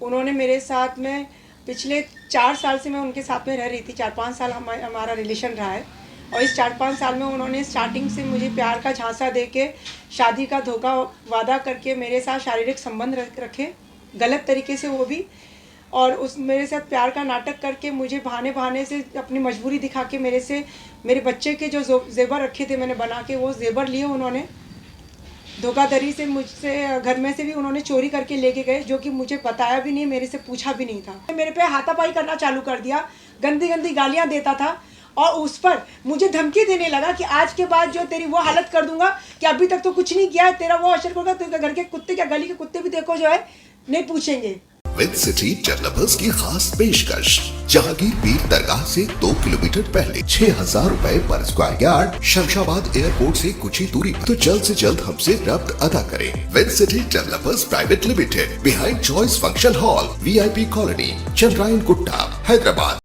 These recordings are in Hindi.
उन्होंने मेरे साथ में पिछले 4 साल से मैं उनके साथ में रह रही थी। 4-5 साल हमारा रिलेशन रहा है और इस 4-5 साल में उन्होंने स्टार्टिंग से मुझे प्यार का झांसा दे के शादी का धोखा वादा करके मेरे साथ शारीरिक संबंध रखे, गलत तरीके से वो भी, और उस मेरे साथ प्यार का नाटक करके मुझे बहाने से अपनी मजबूरी दिखा के मेरे बच्चे के जो जेवर रखे थे मैंने बना के, वो जेवर लिए उन्होंने। धोखाधड़ी से मुझसे घर में से भी उन्होंने चोरी करके लेके गए, जो कि मुझे बताया भी नहीं, मेरे से पूछा भी नहीं था। मेरे पे हाथापाई करना चालू कर दिया, गंदी गंदी गालियां देता था और उस पर मुझे धमकी देने लगा कि आज के बाद जो तेरी वो हालत कर दूंगा कि अभी तक तो कुछ नहीं किया है, तेरा वो असर होगा, तो घर के कुत्ते क्या गली के कुत्ते भी देखो जो है नहीं पूछेंगे। विद सिटी डेवलपर्स की खास पेशकश, जहांगीर पीर दरगाह से 2 किलोमीटर पहले 6,000 रुपए पर स्क्वायर यार्ड, शमशाबाद एयरपोर्ट से कुछ ही दूरी पर। तो जल्द से जल्द हमसे रब्त अदा करें। With city developers private limited, behind choice function hall, VIP colony, Chandrayan Gutta, Hyderabad.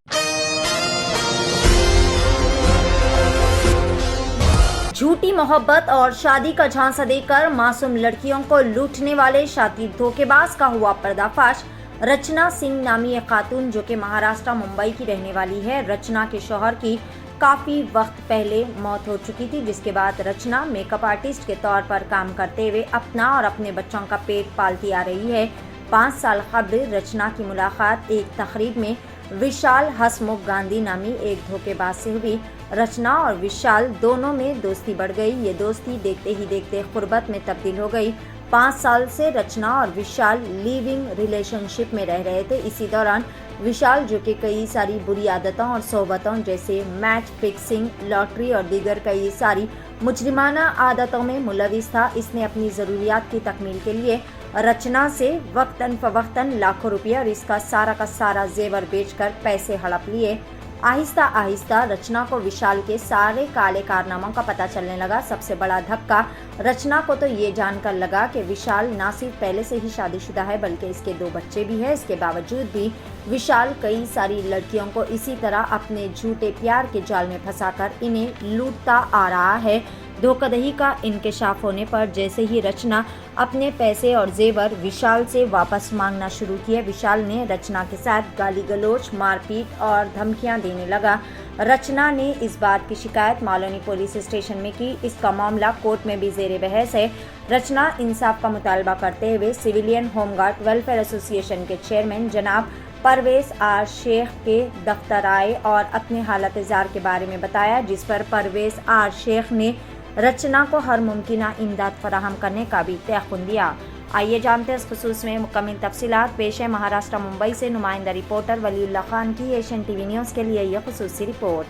झूठी मोहब्बत और शादी का झांसा देकर मासूम लड़कियों को लूटने वाले शातिर धोखेबाज का हुआ पर्दाफाश। रचना सिंह नामी एक खातून जो कि महाराष्ट्र मुंबई की रहने वाली है। रचना के शौहर की काफ़ी वक्त पहले मौत हो चुकी थी, जिसके बाद रचना मेकअप आर्टिस्ट के तौर पर काम करते हुए अपना और अपने बच्चों का पेट पालती आ रही है। 5 साल कबल रचना की मुलाकात एक तकरीब में विशाल हसमुख गांधी नामी एक धोखेबाज से हुई। रचना और विशाल दोनों में दोस्ती बढ़ गई। ये दोस्ती देखते ही देखते क़ुर्बत में तब्दील हो गई। 5 साल से रचना और विशाल लिविंग रिलेशनशिप में रह रहे थे। इसी दौरान विशाल, जो कि कई सारी बुरी आदतों और सोहबतों जैसे मैच फिक्सिंग, लॉटरी और दीगर कई सारी मुजरिमाना आदतों में मुलविस था, इसने अपनी ज़रूरियात की तकमील के लिए रचना से वक्तन फ़वक्तन लाखों रुपये और इसका सारा का सारा जेवर बेचकर पैसे हड़प लिए। आहिस्ता आहिस्ता रचना को विशाल के सारे काले कारनामों का पता चलने लगा। सबसे बड़ा धक्का रचना को तो ये जानकर लगा कि विशाल ना सिर्फ पहले से ही शादीशुदा है, बल्कि इसके 2 बच्चे भी हैं। इसके बावजूद भी विशाल कई सारी लड़कियों को इसी तरह अपने झूठे प्यार के जाल में फंसाकर इन्हें लूटता आ रहा है। धोखाधड़ी का इंकशाफ होने पर जैसे ही रचना अपने पैसे और जेवर विशाल से वापस मांगना शुरू किए, विशाल ने रचना के साथ गाली गलौज, मारपीट और धमकियां देने लगा। रचना ने इस बात की शिकायत मालोनी पुलिस स्टेशन में की। इसका मामला कोर्ट में भी जेर बहस है। रचना इंसाफ का मुतालबा करते हुए सिविलियन होमगार्ड वेलफेयर एसोसिएशन के चेयरमैन जनाब परवेज़ आर शेख के दफ्तर आए और अपने हालत ज़ार के बारे में बताया, जिस पर परवेज़ आर शेख ने रचना को हर मुमकिना इमदाद फराहम करने का भी तयक़ुन दिया। आइए जानते हैं इस खुसूस में मुकम्मल तफसीलात। पेश है महाराष्ट्र मुंबई से नुमाइंदा रिपोर्टर वलीउल्लाह खान की एशियन टीवी न्यूज़ के लिए यह खुसूसी रिपोर्ट।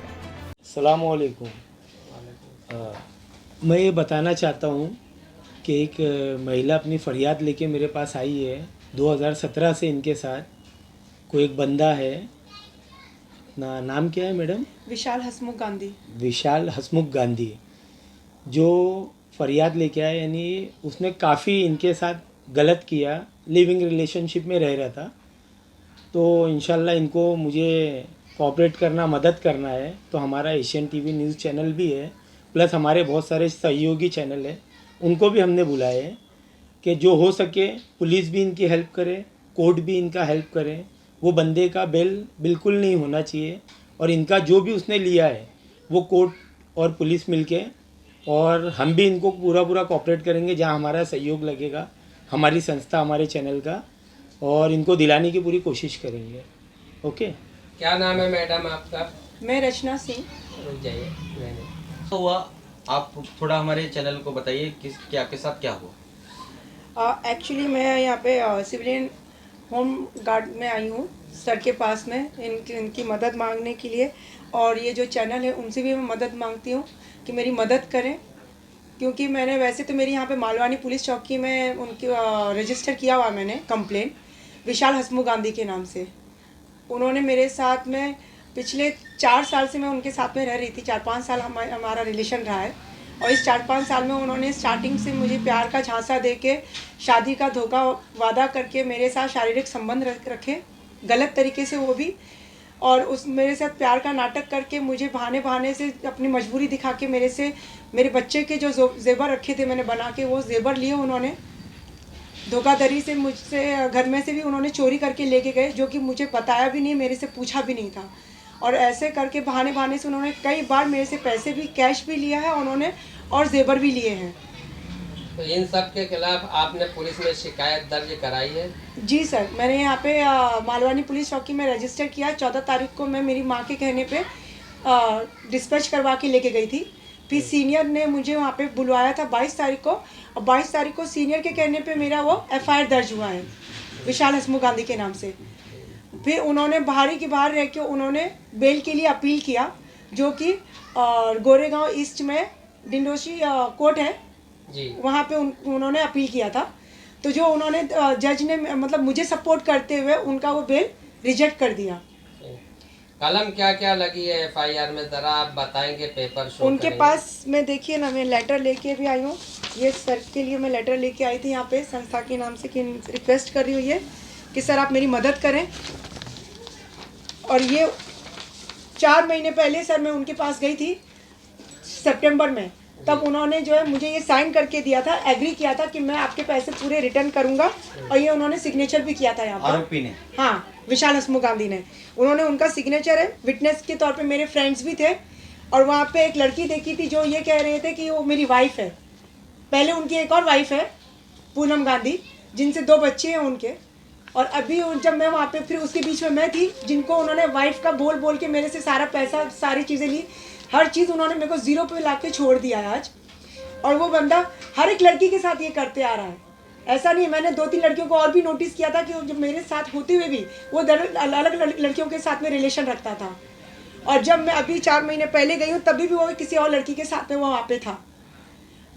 अस्सलाम वालेकुम। मैं ये बताना चाहता हूँ कि एक महिला अपनी फ़रियाद लेके मेरे पास आई है। 2017 से इनके साथ कोई एक बंदा है नाम क्या है मैडम? विशाल हसमुख गांधी। विशाल हसमुख गांधी जो फ़रियाद लेके आया, यानी उसने काफ़ी इनके साथ गलत किया, लिविंग रिलेशनशिप में रह रहा था। तो इंशाल्लाह इनको मुझे कोऑपरेट करना, मदद करना है। तो हमारा एशियन टीवी न्यूज़ चैनल भी है, प्लस हमारे बहुत सारे सहयोगी चैनल है, उनको भी हमने बुलाया है कि जो हो सके पुलिस भी इनकी हेल्प करे, कोर्ट भी इनका हेल्प करे। वो बंदे का बेल बिल्कुल नहीं होना चाहिए और इनका जो भी उसने लिया है वो कोर्ट और पुलिस मिलके, और हम भी इनको पूरा कोऑपरेट करेंगे जहां हमारा सहयोग लगेगा, हमारी संस्था, हमारे चैनल का, और इनको दिलाने की पूरी कोशिश करेंगे। ओके। क्या नाम है मैडम आपका? मैं रचना सिंह। रुक जाइए, मैंने तो हुआ, आप थोड़ा हमारे चैनल को बताइए किस क्या आपके साथ क्या हुआ। एक्चुअली मैं यहाँ पे सिविलियन होम गार्ड में आई हूँ, सर के पास में इनकी मदद मांगने के लिए, और ये जो चैनल है उनसे भी मैं मदद मांगती हूँ कि मेरी मदद करें, क्योंकि मैंने वैसे तो मेरी यहाँ पे मालवानी पुलिस चौकी में उनकी रजिस्टर किया हुआ मैंने कंप्लेन विशाल हसमुख गांधी के नाम से। उन्होंने मेरे साथ में पिछले 4 साल से मैं उनके साथ में रह रही थी। 4-5 साल हमारा रिलेशन रहा है और इस 4-5 साल में उन्होंने स्टार्टिंग से मुझे प्यार का झांसा दे के शादी का धोखा वादा करके मेरे साथ शारीरिक संबंध रखे, गलत तरीके से वो भी, और उस मेरे साथ प्यार का नाटक करके मुझे बहाने से अपनी मजबूरी दिखा के मेरे बच्चे के जो जेवर रखे थे मैंने बना के, वो जेवर लिए उन्होंने। धोखाधड़ी से मुझसे घर में से भी उन्होंने चोरी करके लेके गए, जो कि मुझे बताया भी नहीं, मेरे से पूछा भी नहीं था। और ऐसे करके बहाने बहाने से उन्होंने कई बार मेरे से पैसे भी, कैश भी लिया है उन्होंने, और जेवर भी लिए हैं। तो इन सब के खिलाफ आपने पुलिस में शिकायत दर्ज कराई है? जी सर, मैंने यहाँ पे मालवानी पुलिस चौकी में रजिस्टर किया। 14 तारीख को मैं मेरी माँ के कहने पे डिस्पैच करवा के लेके गई थी। फिर सीनियर ने मुझे वहाँ पे बुलवाया था 22 तारीख को, और 22 तारीख को सीनियर के कहने पे मेरा वो FIR दर्ज हुआ है विशाल हसमुख गांधी के नाम से। फिर उन्होंने बाहरी के बाहर रह के उन्होंने बेल के लिए अपील किया, जो कि गोरेगांव ईस्ट में डिंडोशी कोर्ट है जी, वहाँ पे उन्होंने अपील किया था। तो जो उन्होंने जज ने मतलब मुझे सपोर्ट करते हुए उनका वो बेल रिजेक्ट कर दिया। कलम क्या क्या लगी है FIR में, जरा आप बताएंगे? पेपर शो उनके करेंगे? पास मैं देखिए ना, मैं लेटर लेके भी आई हूँ। ये सर के लिए मैं लेटर लेके आई थी यहाँ पे संस्था के नाम से, कि रिक्वेस्ट कर रही हूँ ये कि सर आप मेरी मदद करें। और ये 4 महीने पहले सर मैं उनके पास गई थी सितंबर में, तब उन्होंने जो है मुझे ये साइन करके दिया था, एग्री किया था कि मैं आपके पैसे पूरे रिटर्न करूंगा। और ये उन्होंने सिग्नेचर भी किया था यहाँ पर, आरोपी ने। हाँ, विशाल हसमुख गांधी ने, उन्होंने उनका सिग्नेचर है। विटनेस के तौर पे मेरे फ्रेंड्स भी थे, और वहाँ पे एक लड़की देखी थी जो ये कह रहे थे कि वो मेरी वाइफ है। पहले उनकी एक और वाइफ है पूनम गांधी, जिनसे 2 बच्चे हैं उनके। और अभी जब मैं वहाँ पे, फिर उसके बीच में मैं थी, जिनको उन्होंने वाइफ का बोल बोल के मेरे से सारा पैसा, सारी चीज़ें ली, हर चीज़ उन्होंने मेरे को 0 पे ला के छोड़ दिया है आज। और वो बंदा हर एक लड़की के साथ ये करते आ रहा है। ऐसा नहीं, मैंने 2-3 लड़कियों को और भी नोटिस किया था कि जब मेरे साथ होते हुए भी वो अलग लड़कियों के साथ में रिलेशन रखता था। और जब मैं अभी 4 महीने पहले गई हूँ, तभी भी वो किसी और लड़की के साथ में वो वहाँ पे था।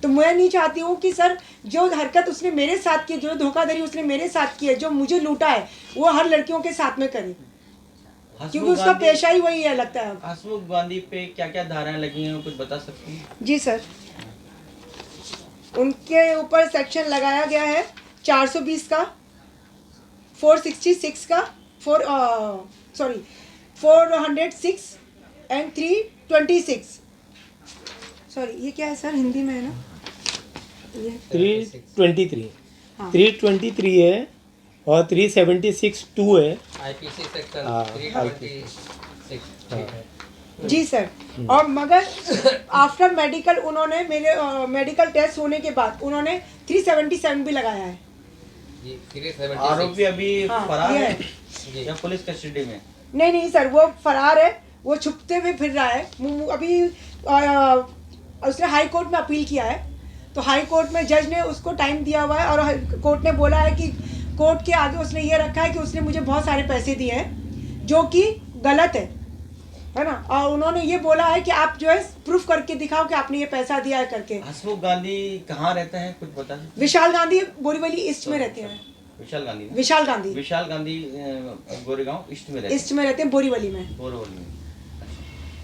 तो मैं नहीं चाहती हूँ कि सर जो हरकत उसने मेरे साथ की, जो धोखाधड़ी उसने मेरे साथ की है, जो मुझे लूटा है, वो हर लड़कियों के साथ में करे, क्योंकि उसका पेशा ही वही है लगता है। हसमुख गांधी पे क्या क्या धाराएं लगी हैं, कुछ बता सकती हैं? जी सर, उनके ऊपर सेक्शन लगाया गया है 420 का, 466 का, 406 एंड 326। सॉरी, ये क्या है सर, हिंदी में है ना? ये 323 हाँ। 323 है, और 376(2) है। IPC सेक्शन हाँ, 326। जी सर। और मगर आफ्टर मेडिकल उन्होंने मेरे मेडिकल टेस्ट होने के बाद उन्होंने 377 भी लगाया है। जी, 376। आरोपी अभी हाँ, फरार ये है जी। या पुलिस कस्टडी में? नहीं सर, वो फरार है, वो छुपते हुए फिर रहा है। अभी उसने हाई कोर्ट में अपील किया है, तो हाई कोर्ट में जज ने उसको टाइम दिया हुआ है, और कोर्ट ने बोला है कि कोर्ट के आगे उसने ये रखा है कि उसने मुझे बहुत सारे पैसे दिए हैं, जो कि गलत है ना। और उन्होंने ये बोला है कि आप जो है प्रूफ करके दिखाओ कि आपने ये पैसा दिया है करके। हसमुख गांधी कहाँ रहता है, कुछ बता सकते हैं? विशाल गांधी बोरीवली ईस्ट में रहते हैं। विशाल गांधी ना? विशाल गांधी विशाल गांधी गोरेगांव ईस्ट में रहते ईस्ट में रहते हैं, बोरीवली में। हैं, बोरीवली में।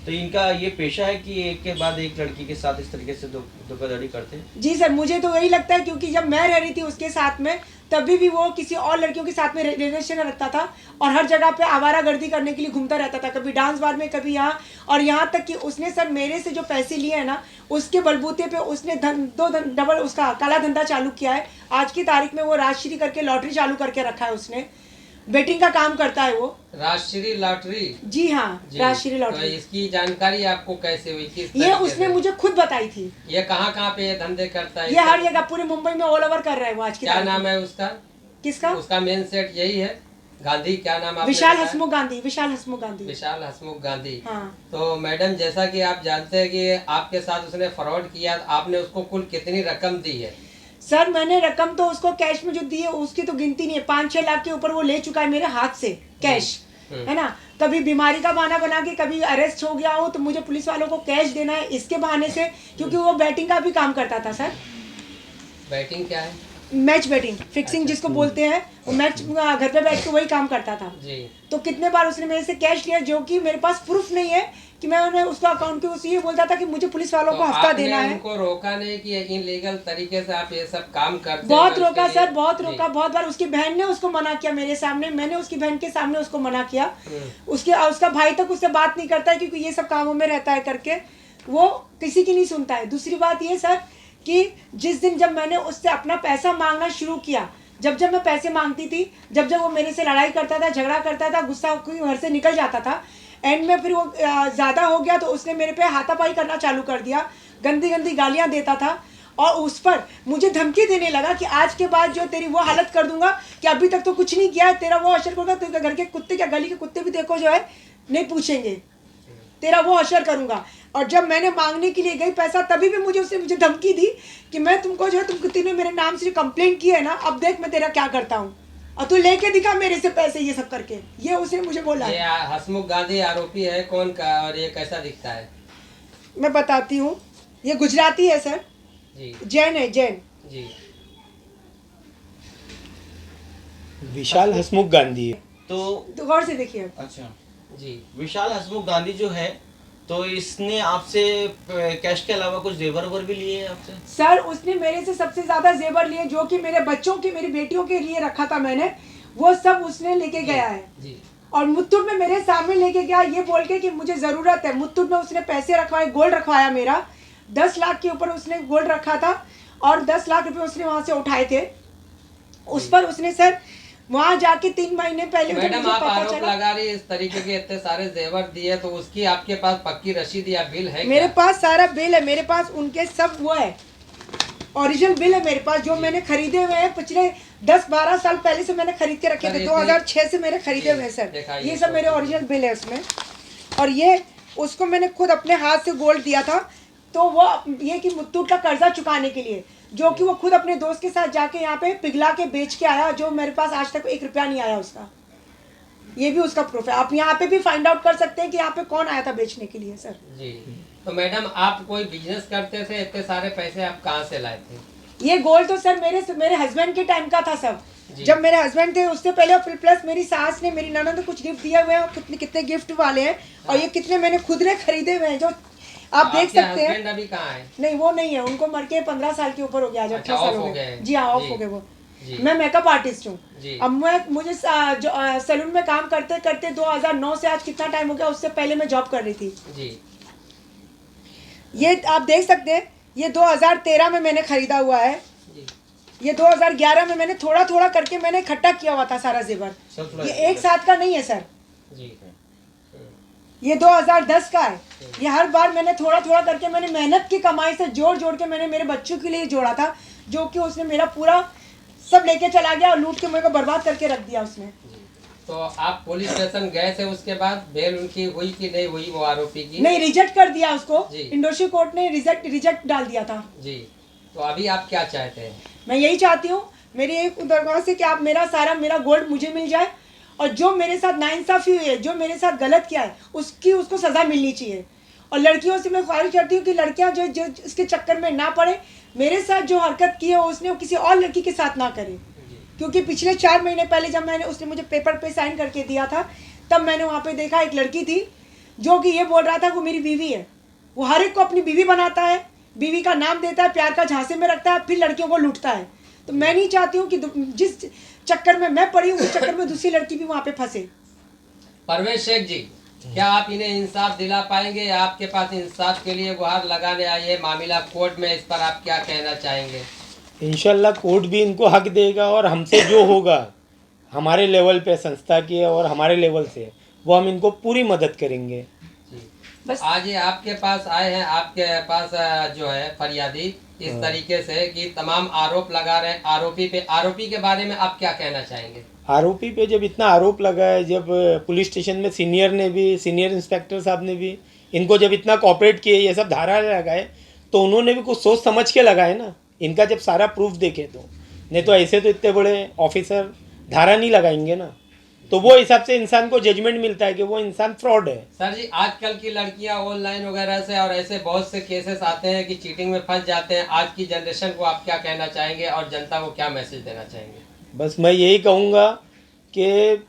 तो इनका ये पेशा है कि एक के बाद एक लड़की के साथ इस तरीके से धोखाधड़ी करते हैं? जी सर, मुझे तो यही लगता है, क्योंकि जब मैं रह रही थी उसके साथ में, तभी भी वो किसी और लड़कियों के साथ में रिलेशन रखता था, और हर जगह पे आवारागर्दी करने के लिए घूमता रहता था, कभी डांस बार में, कभी यहाँ। और यहाँ तक कि उसने सर मेरे से जो पैसे लिए हैं ना, उसके बलबूते पे उसने डबल उसका काला धंधा चालू किया है। आज की तारीख में वो राजश्री करके लॉटरी चालू करके रखा है उसने, बेटिंग का काम करता है वो। राजश्री लॉटरी? जी हाँ, जी। राजश्री तो लॉटरी। इसकी जानकारी आपको कैसे हुई? किस ये तरीके उसने से? मुझे खुद बताई थी। ये कहाँ पे ये धंधे करता है? ये हर जगह पूरे मुंबई में ऑल ओवर कर रहा है वो आज की क्या तारीख में। नाम है उसका? किसका? उसका मेन सेट यही है गांधी। क्या नाम आपने विशाल बताया? हसमुख गांधी। विशाल हसमुख गांधी। विशाल हसमुख गांधी। हाँ। तो मैडम, जैसा कि आप जानते हैं कि आपके साथ उसने फ्रॉड किया, आपने उसको कुल कितनी रकम दी है? सर मैंने रकम तो उसको कैश में जो दी है उसकी तो गिनती नहीं है, 5-6 लाख के ऊपर वो ले चुका है मेरे हाथ से कैश, है ना। कभी बीमारी का बहाना बना के, कभी अरेस्ट हो गया हो तो मुझे पुलिस वालों को कैश देना है इसके बहाने से, क्योंकि वो बैटिंग का भी काम करता था सर। बैटिंग क्या है? मैच बैटिंग, फिक्सिंग जिसको बोलते हैं, वो मैच घर पे बैठ के वही काम करता था जी। तो कितने बार उसने मेरे से कैश लिया, जो कि मेरे पास प्रूफ नहीं है कि मैं उन्हें उसका अकाउंट के उसे ये बोलता था कि मुझे पुलिस वालों को हफ्ता देना है। उनको रोका नहीं कि इनलीगल तरीके से आप ये सब काम करते? बहुत हैं रोका उसके सर, लिए? बहुत जी। रोका, बहुत बार उसकी बहन ने उसको मना किया मेरे सामने, मैंने उसकी बहन के सामने उसको मना किया। उसका भाई तक उससे बात नहीं करता है क्योंकि ये सब कामों में रहता है करके, वो किसी की नहीं सुनता है। दूसरी बात ये सर कि जिस दिन जब मैंने उससे अपना पैसा मांगना शुरू किया, जब जब मैं पैसे मांगती थी, जब जब वो मेरे से लड़ाई करता था, झगड़ा करता था, गुस्सा होकर घर से निकल जाता था, एंड में फिर वो ज़्यादा हो गया तो उसने मेरे पे हाथापाई करना चालू कर दिया, गंदी गंदी गालियाँ देता था और उस पर मुझे धमकी देने लगा कि आज के बाद जो तेरी वो हालत कर दूंगा कि अभी तक तो कुछ नहीं किया है, तेरा वो असर करूँगा, तो घर के कुत्ते क्या गली के कुत्ते भी देखो जो है नहीं पूछेंगे, तेरा वो असर करूँगा। और जब मैंने मांगने के लिए गई पैसा, तभी भी मुझे धमकी दी कि मैं तुमको जो है, तुमने मेरे नाम से जो कंप्लेंट की है ना, अब देख मैं तेरा क्या करता हूँ और तू लेके दिखा मेरे से पैसे, ये सब करके ये उसने मुझे बोला। ये हसमुख गांधी आरोपी है कौन का और ये कैसा दिखता है? मैं बताती हूँ, ये गुजराती है सर, जी जैन है, जैन। जी विशाल हसमुख गांधी है। तो गौर से देखिए। अच्छा, जी विशाल हसमुख गांधी जो है, तो इसने आपसे कैश के अलावा कुछ जेवर वेवर भी लिए हैं आपसे? सर उसने मेरे से सबसे ज्यादा जेवर लिए, जो कि मेरे बच्चों के, मेरी बेटियों के लिए रखा था मैंने, वो सब उसने लेके गया है। जी और मुत्तुट में मेरे सामने लेके गया ये बोल के कि मुझे ज़रूरत है। मुत्तुट में उसने पैसे रखवाए, गोल्ड रखवाया मेरा 10 लाख के ऊपर उसने गोल्ड रखा था और 10 लाख रुपए उसने वहाँ से उठाए थे। उस पर उसने सर वहाँ जाके 3 महीने पहले जब मैडम मुझे आप पता आरोप चला, लगा रही इस तरीके के इतने सारे जेवर दिए, तो उसकी आपके पास पक्की रसीद या बिल है मेरे क्या? पास सारा बिल है, मेरे पास उनके सब वो है, ओरिजिनल बिल है मेरे पास, जो मैंने खरीदे हुए हैं पिछले 10-12 साल पहले से मैंने खरीद के रखे थे, 2006 से मैंने खरीदे हुए हैं सर, ये सब मेरे ओरिजिनल बिल है उसमें। और ये उसको मैंने खुद अपने हाथ से गोल्ड दिया था, तो वो ये कि मुत्तूट का कर्जा चुकाने के लिए, जो कि वो खुद अपने दोस्त के साथ जाके यहाँ पे पिघला के बेच के आया, जो मेरे पास आज तक 1 रुपया नहीं आया उसका, ये भी उसका प्रूफ है। आप यहाँ पे भी फाइंड आउट कर सकते हैं कि यहाँ पे कौन आया था बेचने के लिए सर। जी तो मैडम आप कोई बिजनेस करते थे, इतने सारे पैसे आप कहाँ से लाए थे? ये गोल्ड तो सर मेरे हस्बैंड के टाइम का था सब, जब मेरे हस्बैंड थे उससे पहले, और प्लस मेरी सास ने, मेरी ननद ने कुछ गिफ्ट दिए हुए हैं, कितने कितने गिफ्ट वाले हैं, और ये कितने मैंने खुद ने खरीदे हुए हैं, जो आप देख सकते हैं। हस्बैंड अभी कहाँ है? नहीं वो नहीं है, उनको मर के 15 साल के ऊपर हो गया, 18 साल हो गए। जी हाँ, ऑफ हो गए वो। मैं मेकअप आर्टिस्ट हूँ। अब मुझे सैलून में काम करते करते 2009 से आज कितना टाइम हो गया, उससे पहले मैं जॉब कर रही थी जी। ये आप देख सकते हैं, ये 2013 में मैंने खरीदा हुआ है जी। ये 2011 में मैंने थोड़ा थोड़ा करके मैंने इकट्ठा किया हुआ था सारा जेवर, ये एक साथ का नहीं है सर, जी। ये 2010 का है। ये हर बार मैंने थोड़ा थोड़ा करके, मैंने मेहनत की कमाई से जोड़ जोड़ के मैंने मेरे बच्चों के लिए जोड़ा था, जो कि उसने मेरा पूरा सब लेके चला गया और लूट के मेरे को बर्बाद करके रख दिया उसने। तो आप पुलिस स्टेशन गए थे, उसके बाद बेल उनकी हुई कि नहीं हुई वो आरोपी की? नहीं, रिजेक्ट कर दिया उसको, जी। इंडोशी कोर्ट ने रिजेक्ट डाल दिया था। जी। तो अभी आप क्या चाहते हैं? मैं यही चाहती हूँ, मेरी एक दरगाह से कि आप मेरा गोल्ड मुझे मिल जाए, और जो मेरे साथ नाइंसाफी हुई है, जो मेरे साथ गलत किया है, उसको सज़ा मिलनी चाहिए। और लड़कियों से मैं ख्वाहिश करती हूँ कि लड़कियाँ जो इसके चक्कर में ना पड़े, मेरे साथ जो हरकत की है उसने वो किसी और लड़की के साथ ना करे, क्योंकि पिछले 4 महीने पहले जब उसने मुझे पेपर पे साइन करके दिया था, तब मैंने वहाँ पे देखा एक लड़की थी जो कि ये बोल रहा था वो मेरी बीवी है। वो हर एक को अपनी बीवी बनाता है, बीवी का नाम देता है, प्यार का झांसे में रखता है, फिर लड़कियों को लूटता है। तो मैं नहीं चाहती हूँ कि जिस चक्कर में मैं पड़ी हूँ, उस चक्कर में दूसरी लड़की भी वहाँ पे फंसे। परवेश शेख जी, क्या आप इन्हें इंसाफ दिला पाएंगे? आपके पास इंसाफ के लिए गुहार लगाने आई है, मामला कोर्ट में, इस पर आप क्या कहना चाहेंगे? इंशाल्लाह कोर्ट भी इनको हक देगा, और हमसे जो होगा हमारे लेवल पे, संस्था की और हमारे लेवल से, वो हम इनको पूरी मदद करेंगे। बस आज ये आपके पास आए हैं, आपके पास जो है फरियादी इस तरीके से कि तमाम आरोप लगा रहे हैं आरोपी के बारे में आप क्या कहना चाहेंगे? आरोपी पे जब इतना आरोप लगा है, जब पुलिस स्टेशन में सीनियर इंस्पेक्टर साहब ने भी इनको जब इतना कोऑपरेट किए, ये सब धारा लगाए, तो उन्होंने भी कुछ सोच समझ के लगाए ना, इनका जब सारा प्रूफ देखे तो, नहीं तो ऐसे तो इतने बड़े ऑफिसर धारा नहीं लगाएंगे ना। तो वो हिसाब से इंसान को जजमेंट मिलता है कि वो इंसान फ्रॉड है। सर जी, आजकल की लड़कियां ऑनलाइन वगैरह से और ऐसे बहुत से केसेस आते हैं कि चीटिंग में फंस जाते हैं। आज की जनरेशन को आप क्या कहना चाहेंगे और जनता को क्या मैसेज देना चाहेंगे? बस मैं यही कहूँगा कि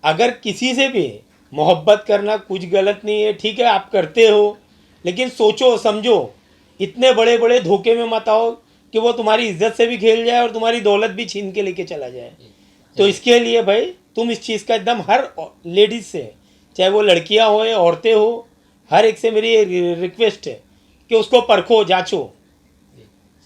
अगर किसी से भी मोहब्बत करना कुछ गलत नहीं है, ठीक है आप करते हो, लेकिन सोचो समझो, इतने बड़े बड़े धोखे में मत आओ कि वो तुम्हारी इज्जत से भी खेल जाए और तुम्हारी दौलत भी छीन के लेके चला जाए। तो इसके लिए भाई तुम इस चीज़ का एकदम हर लेडीज़ से, चाहे वो लड़कियां हो या औरतें हो, हर एक से मेरी रिक्वेस्ट है कि उसको परखो, जांचो।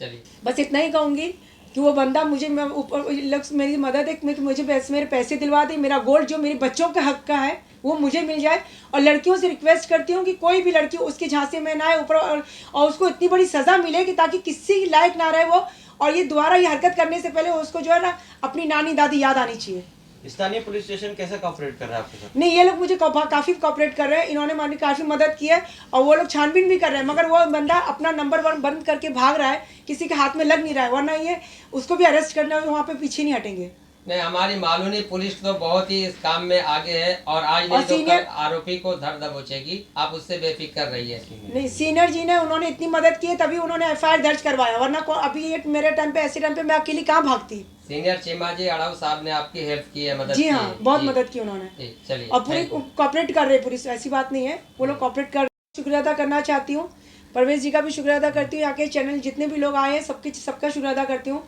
चलिए, बस इतना ही कहूँगी कि वो बंदा मुझे मेरी मदद है कि मुझे मेरे पैसे दिलवा दे, मेरा गोल्ड जो मेरे बच्चों के हक का है वो मुझे मिल जाए। और लड़कियों से रिक्वेस्ट करती हूँ कि कोई भी लड़की उसके झांसे में ना आए ऊपर, और उसको इतनी बड़ी सज़ा मिले कि ताकि किसी लायक ना रहे वो, और ये दोबारा ये हरकत करने से पहले उसको जो है ना अपनी नानी दादी याद आनी चाहिए। स्थानीय पुलिस स्टेशन कैसा कॉपरेट कर रहा है आपके साथ? नहीं, ये लोग मुझे काफ़ी कॉपरेट कर रहे हैं, इन्होंने मुझे काफ़ी मदद की है और वो लोग छानबीन भी कर रहे हैं, मगर वो बंदा अपना नंबर बंद करके भाग रहा है, किसी के हाथ में लग नहीं रहा है, वरना ये उसको भी अरेस्ट करना है, वहाँ पे पीछे नहीं हटेंगे। नहीं, हमारी मालूनी पुलिस तो बहुत ही इस काम में आगे है और आज नहीं तो कल आरोपी को धर दबोचेगी, आप उससे बेफिक्र रहिए। नहीं, सीनियर जी ने उन्होंने इतनी मदद की है तभी उन्होंने FIR दर्ज करवाया, वरना अभी ये मेरे टाइम पे ऐसे टाइम पे मैं अकेली कहाँ भागती। सीनियर चीमा जी अड़ाऊ साहब ने आपकी हेल्प की है, मदद जी की हाँ, है। बहुत जी, मदद की उन्होंने, जी, चलिए और पूरी कॉपरेट कर रहे हैं पुलिस, ऐसी बात नहीं है, वो लोग कॉपरेट कर, शुक्रिया अदा करना चाहती हूँ। परवेज जी का भी शुक्रिया अदा करती हूँ, यहाँ के चैनल जितने भी लोग आए हैं सबका शुक्रिया अदा करती हूँ।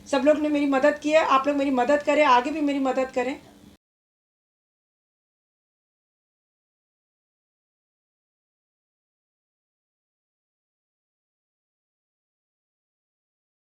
सब लोग ने मेरी मदद की है, आप लोग मेरी मदद करें, आगे भी मेरी मदद करें।